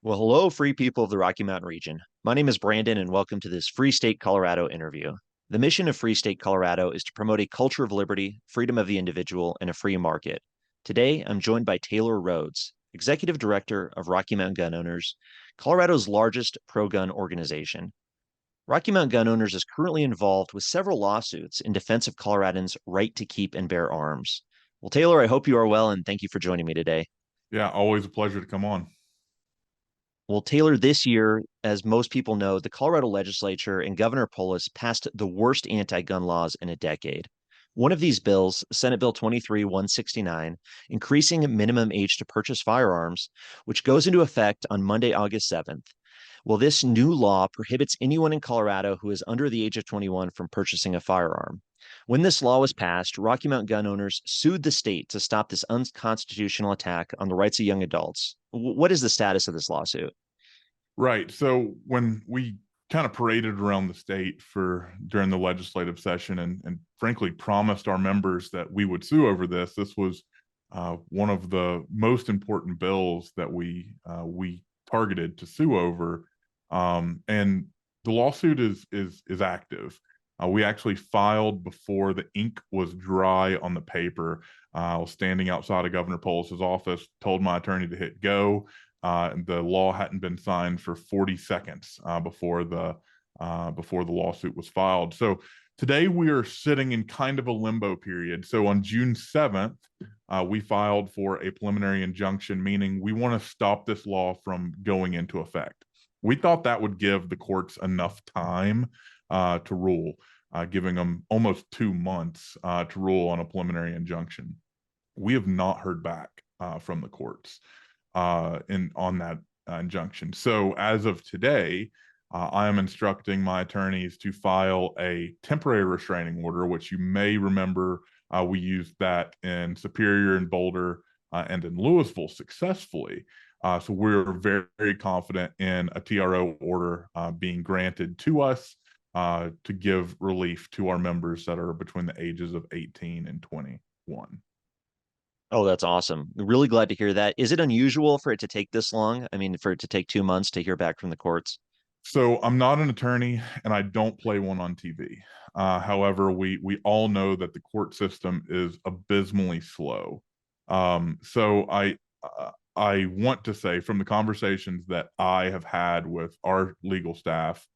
Well, hello, free people of the Rocky Mountain region. My name is Brandon, and welcome to this Free State Colorado interview. The mission of Free State Colorado is to promote a culture of liberty, freedom of the individual, and a free market. Today, I'm joined by Taylor Rhodes, Executive Director of Rocky Mountain Gun Owners, Colorado's largest pro-gun organization. Rocky Mountain Gun Owners is currently involved with several lawsuits in defense of Coloradans' right to keep and bear arms. Well, Taylor, I hope you are well, and thank you for joining me today. Yeah, always a pleasure to come on. Well, Taylor, this year, as most people know, the Colorado Legislature and Governor Polis passed the worst anti-gun laws in a decade. One of these bills, Senate Bill 23-169, increasing minimum age to purchase firearms, which goes into effect on Monday, August 7th. Well, this new law prohibits anyone in Colorado who is under the age of 21 from purchasing a firearm. When this law was passed, Rocky Mountain gun owners sued the state to stop this unconstitutional attack on the rights of young adults. What is the status of this lawsuit? Right. So when we kind of paraded around the state for during the legislative session and frankly promised our members that we would sue over this was one of the most important bills that we targeted to sue over. And the lawsuit is active. We actually filed before the ink was dry on the paper. I was standing outside of Governor Polis's office, told my attorney to hit go. The law hadn't been signed for 40 seconds before the lawsuit was filed. So today we are sitting in kind of a limbo period. So on June 7th, we filed for a preliminary injunction, meaning we want to stop this law from going into effect. We thought that would give the courts enough time to rule, giving them almost 2 months to rule on a preliminary injunction. We have not heard back from the courts on that injunction. So as of today, I am instructing my attorneys to file a temporary restraining order, which you may remember we used that in Superior and Boulder and in Louisville successfully. So we're very, very confident in a TRO order being granted to us to give relief to our members that are between the ages of 18 and 21. Oh, that's awesome. Really glad to hear that. Is it unusual for it to take this long? I mean, for it to take 2 months to hear back from the courts? So I'm not an attorney and I don't play one on TV. However, we all know that the court system is abysmally slow. So I want to say from the conversations that I have had with our legal staff,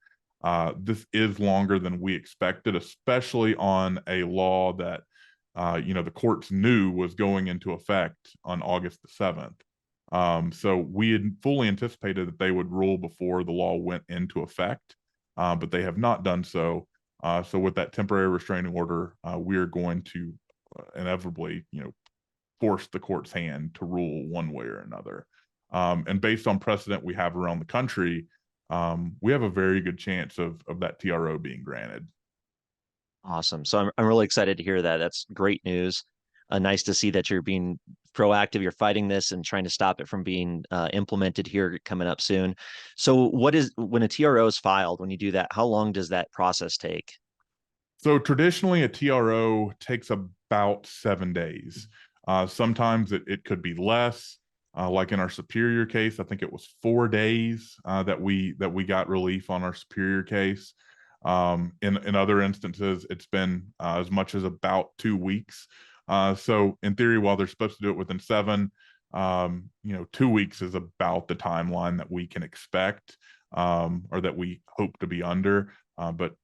this is longer than we expected, especially on a law that the courts knew was going into effect on August the 7th. So we had fully anticipated that they would rule before the law went into effect, but they have not done so. So with that temporary restraining order, we are going to inevitably, force the court's hand to rule one way or another. And based on precedent we have around the country, we have a very good chance of that TRO being granted. Awesome. So I'm really excited to hear that. That's great news. Nice to see that you're being proactive. You're fighting this and trying to stop it from being implemented here coming up soon. So when a TRO is filed, when you do that, how long does that process take? So traditionally, a TRO takes about 7 days. Sometimes it could be less. Like in our Superior case, I think it was 4 days that we got relief on our Superior case. In other instances, it's been as much as about 2 weeks. So in theory, while they're supposed to do it within 7, 2 weeks is about the timeline that we can expect or that we hope to be under. But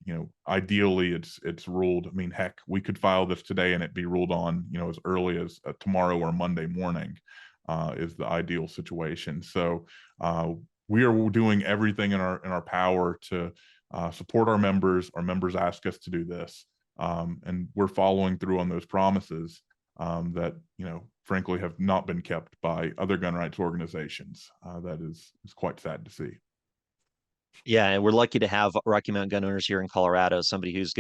ideally, it's ruled. I mean, heck, we could file this today and it be ruled on, as early as tomorrow or Monday morning, is the ideal situation. So we are doing everything in our power to support our members. Our members ask us to do this, and we're following through on those promises that frankly have not been kept by other gun rights organizations. That is quite sad to see. Yeah, and we're lucky to have Rocky Mountain gun owners here in Colorado, somebody who's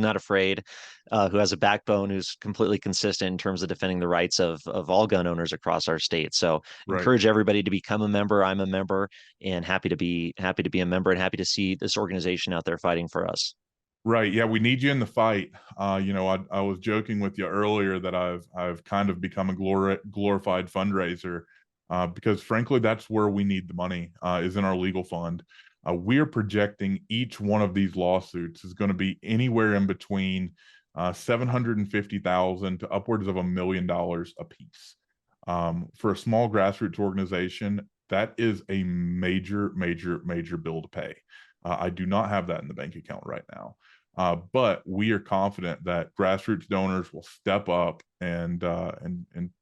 not afraid, who has a backbone, who's completely consistent in terms of defending the rights of all gun owners across our state. So Right. encourage everybody to become a member. I'm a member and happy to be a member and happy to see this organization out there fighting for us. Right. Yeah, we need you in the fight. I was joking with you earlier that I've kind of become a glorified fundraiser. because frankly, that's where we need the money, is in our legal fund. We are projecting each one of these lawsuits is going to be anywhere in between 750,000 to upwards of $1 million a piece. For a small grassroots organization, that is a major, major, major bill to pay. I do not have that in the bank account right now. But we are confident that grassroots donors will step up and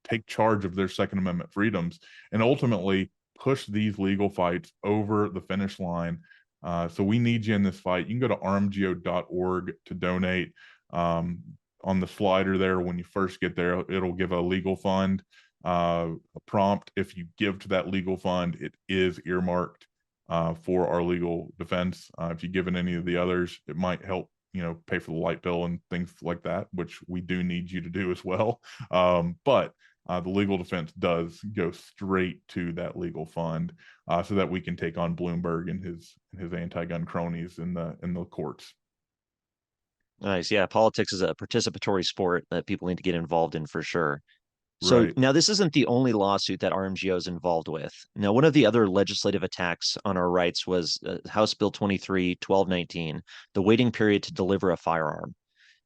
take charge of their Second Amendment freedoms and ultimately push these legal fights over the finish line. So we need you in this fight. You can go to rmgo.org to donate. On the slider there, when you first get there, it'll give a legal fund a prompt. If you give to that legal fund, it is earmarked for our legal defense. If you give in any of the others, it might help pay for the light bill and things like that, which we do need you to do as well. But the legal defense does go straight to that legal fund, so that we can take on Bloomberg and his anti-gun cronies in the courts. Nice. Yeah, politics is a participatory sport that people need to get involved in for sure. So Right. now this isn't the only lawsuit that RMGO is involved with. Now, one of the other legislative attacks on our rights was House Bill 23-1219, the waiting period to deliver a firearm.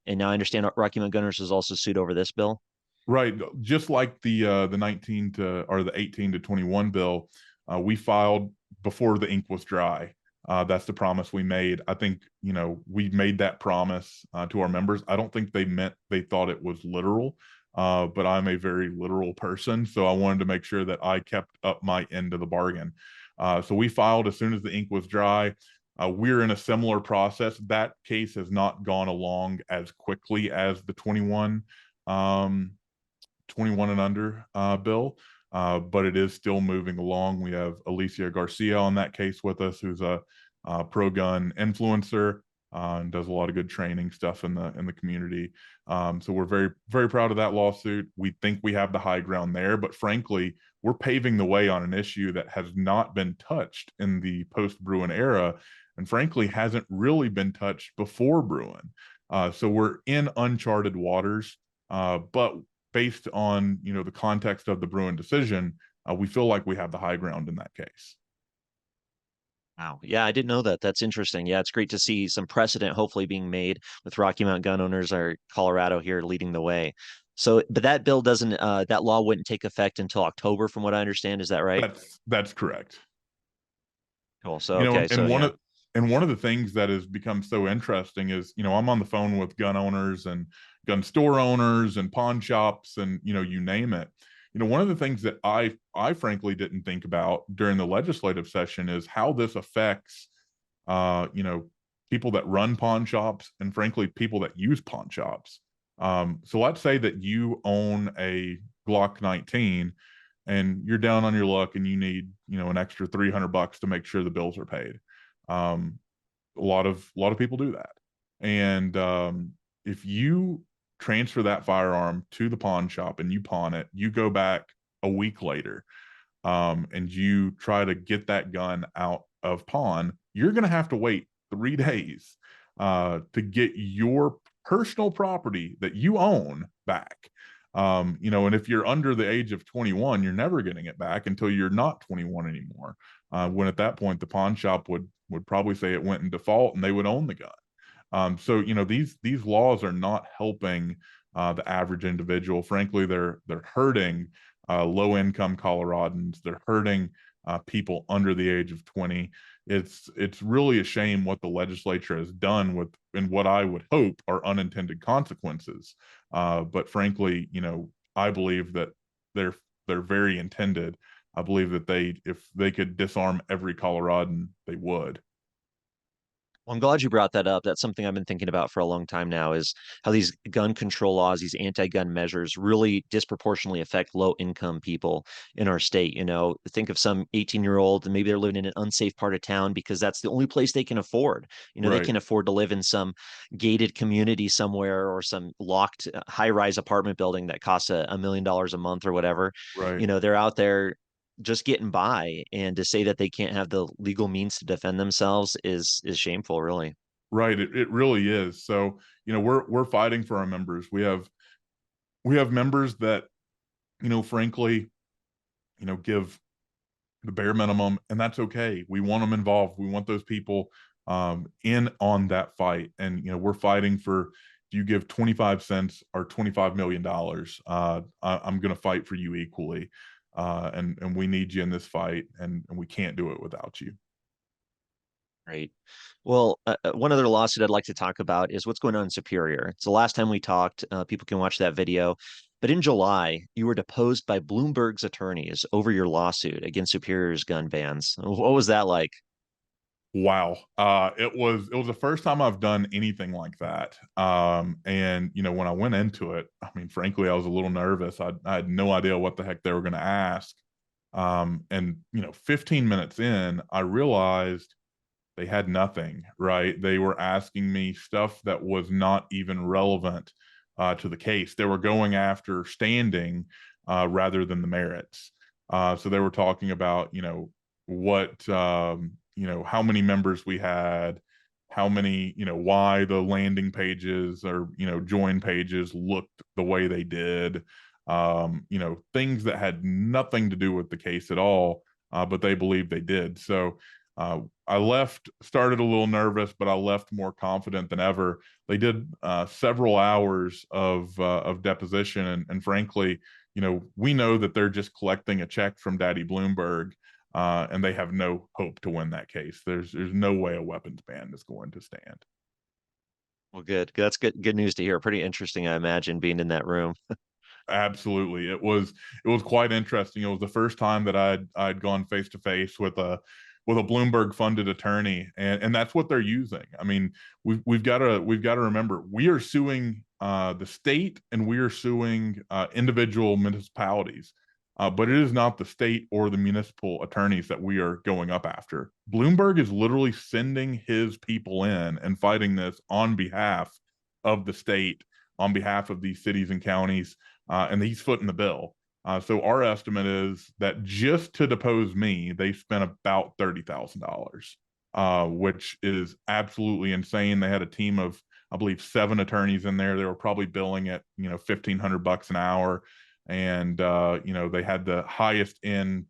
And now I understand Rocky Mount Gunners was also sued over this bill. Right. Just like the 19 to or the 18 to 21 bill, we filed before the ink was dry. That's the promise we made. I think, we made that promise to our members. I don't think they thought it was literal, but I'm a very literal person. So I wanted to make sure that I kept up my end of the bargain. So we filed as soon as the ink was dry. We're in a similar process. That case has not gone along as quickly as the 21 and under bill, but it is still moving along. We have Alicia Garcia on that case with us, who's a pro-gun influencer, and does a lot of good training stuff in the community. So we're very, very proud of that lawsuit. We think we have the high ground there, but frankly, we're paving the way on an issue that has not been touched in the post-Bruin era, and frankly hasn't really been touched before Bruin. So we're in uncharted waters, but based on the context of the Bruin decision, we feel like we have the high ground in that case. Wow. Yeah, I didn't know that. That's interesting. Yeah, it's great to see some precedent hopefully being made with Rocky Mount gun owners or Colorado here leading the way. So, but that bill doesn't, that law wouldn't take effect until October, from what I understand. Is that right? That's correct. Cool. So, You know, okay. and, So, and one yeah. of one of the things that has become so interesting is, I'm on the phone with gun owners and gun store owners and pawn shops and you name it. One of the things that I frankly didn't think about during the legislative session is how this affects uh, you know, people that run pawn shops and frankly people that use pawn shops. So let's say that you own a Glock 19 and you're down on your luck and you need, an extra $300 to make sure the bills are paid. Um, a lot of people do that. And if you transfer that firearm to the pawn shop and you pawn it, you go back a week later, and you try to get that gun out of pawn, you're going to have to wait 3 days to get your personal property that you own back. And if you're under the age of 21, you're never getting it back until you're not 21 anymore. When at that point, the pawn shop would probably say it went in default and they would own the gun. So these laws are not helping the average individual. Frankly, they're hurting low income Coloradans. They're hurting people under the age of 20. It's really a shame what the legislature has done with and what I would hope are unintended consequences. But frankly, I believe that they're very intended. I believe that if they could disarm every Coloradan, they would. Well, I'm glad you brought that up. That's something I've been thinking about for a long time now, is how these gun control laws, these anti-gun measures really disproportionately affect low-income people in our state. Think of some 18-year-old and maybe they're living in an unsafe part of town because that's the only place they can afford. They Right, can afford to live in some gated community somewhere or some locked high-rise apartment building that costs $1 million a month or whatever. right. They're out there just getting by, and to say that they can't have the legal means to defend themselves is shameful, really. Right, it really is. So, we're fighting for our members. We have members that, frankly, give the bare minimum, and that's okay. We want them involved. We want those people in on that fight. And we're fighting for. Do you give 25 cents or $25 million? I'm going to fight for you equally, and we need you in this fight, and we can't do it without you. Right. Well, one other lawsuit I'd like to talk about is what's going on in Superior. It's the last time we talked. People can watch that video. But in July, you were deposed by Bloomberg's attorneys over your lawsuit against Superior's gun bans. What was that like? Wow. It was the first time I've done anything like that. And when I went into it, I mean, frankly, I was a little nervous. I had no idea what the heck they were going to ask. And 15 minutes in, I realized they had nothing, right? They were asking me stuff that was not even relevant to the case. They were going after standing rather than the merits. So they were talking about, what, how many members we had, how many, why the landing pages or, join pages looked the way they did, things that had nothing to do with the case at all, but they believed they did. So, I left, started a little nervous, but I left more confident than ever. They did several hours of deposition, and frankly, we know that they're just collecting a check from Daddy Bloomberg, and they have no hope to win that case. There's no way a weapons ban is going to stand. Well, good. That's good news to hear. Pretty interesting, I imagine, being in that room. Absolutely. It was quite interesting. It was the first time that I'd gone face to face with a Bloomberg funded attorney, and that's what they're using. I mean, we've got to remember, we are suing the state, and we are suing individual municipalities. But it is not the state or the municipal attorneys that we are going up after. Bloomberg is literally sending his people in and fighting this on behalf of the state, on behalf of these cities and counties, and he's footing the bill. So our estimate is that just to depose me, they spent about $30,000, which is absolutely insane. They had a team of, I believe, 7 attorneys in there. They were probably billing at $1,500 an hour, and they had the highest end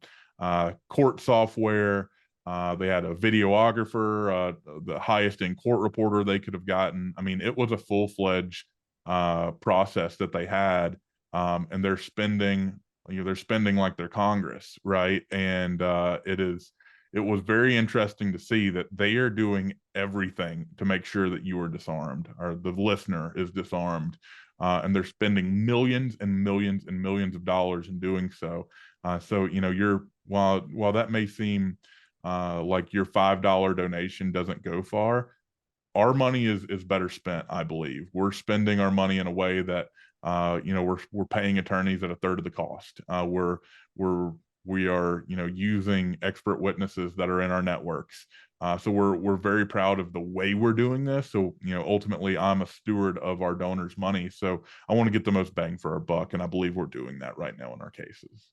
court software. They had a videographer, the highest end court reporter they could have gotten. I mean, it was a full-fledged process that they had, and they're spending like they're Congress, right? And it was very interesting to see that they are doing everything to make sure that you are disarmed, or the listener is disarmed, and they're spending millions and millions and millions of dollars in doing so. So you're while that may seem like your $5 donation doesn't go far, our money is better spent. I believe we're spending our money in a way that we're paying attorneys at a third of the cost. We are using expert witnesses that are in our networks. So we're very proud of the way we're doing this. So ultimately, I'm a steward of our donors' money. So I want to get the most bang for our buck, and I believe we're doing that right now in our cases.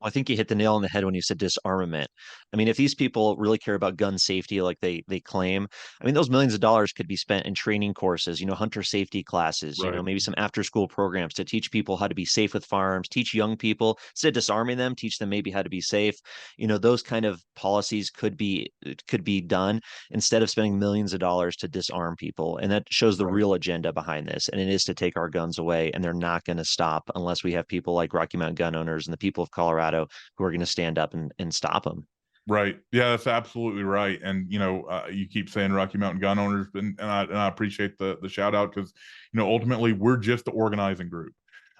I think you hit the nail on the head when you said disarmament. I mean, if these people really care about gun safety like they claim, I mean, those millions of dollars could be spent in training courses, hunter safety classes, Right. maybe some after school programs to teach people how to be safe with firearms, teach young people, instead of disarming them, teach them maybe how to be safe. Those kind of policies could be done instead of spending millions of dollars to disarm people. And that shows the Right. real agenda behind this. And it is to take our guns away. And they're not going to stop unless we have people like Rocky Mountain gun owners and the people of Colorado who are going to stand up and stop them. Right. Yeah, that's absolutely right. And you keep saying Rocky Mountain gun owners, and I appreciate the shout out, because ultimately we're just the organizing group.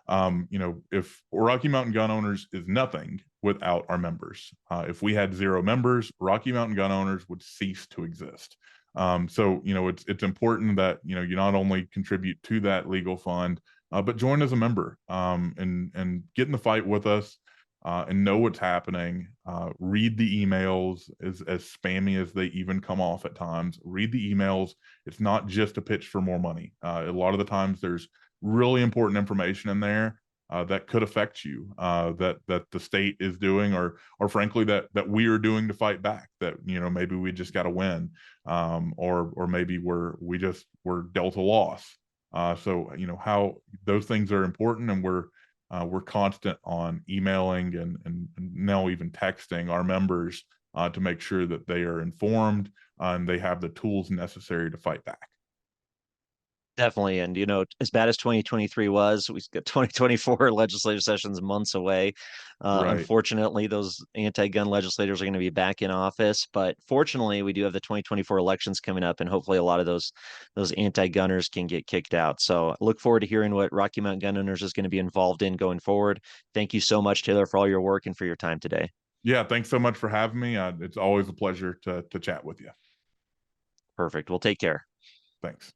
If Rocky Mountain gun owners is nothing without our members. If we had 0 members, Rocky Mountain gun owners would cease to exist. So it's important that you not only contribute to that legal fund, but join as a member, and get in the fight with us, and know what's happening. Read the emails, as spammy as they even come off at times. Read the emails. It's not just a pitch for more money. A lot of the times there's really important information in there that could affect you, that the state is doing, or frankly that we are doing to fight back. That maybe we just got to win, or maybe we're dealt a loss. So how those things are important, and we're constant on emailing and now even texting our members to make sure that they are informed and they have the tools necessary to fight back. Definitely. And, as bad as 2023 was, we've got 2024 legislative sessions months away. Right. Unfortunately, those anti-gun legislators are going to be back in office. But fortunately, we do have the 2024 elections coming up, and hopefully a lot of those anti-gunners can get kicked out. So I look forward to hearing what Rocky Mountain Gun Owners is going to be involved in going forward. Thank you so much, Taylor, for all your work and for your time today. Yeah, thanks so much for having me. It's always a pleasure to chat with you. Perfect. We'll take care. Thanks.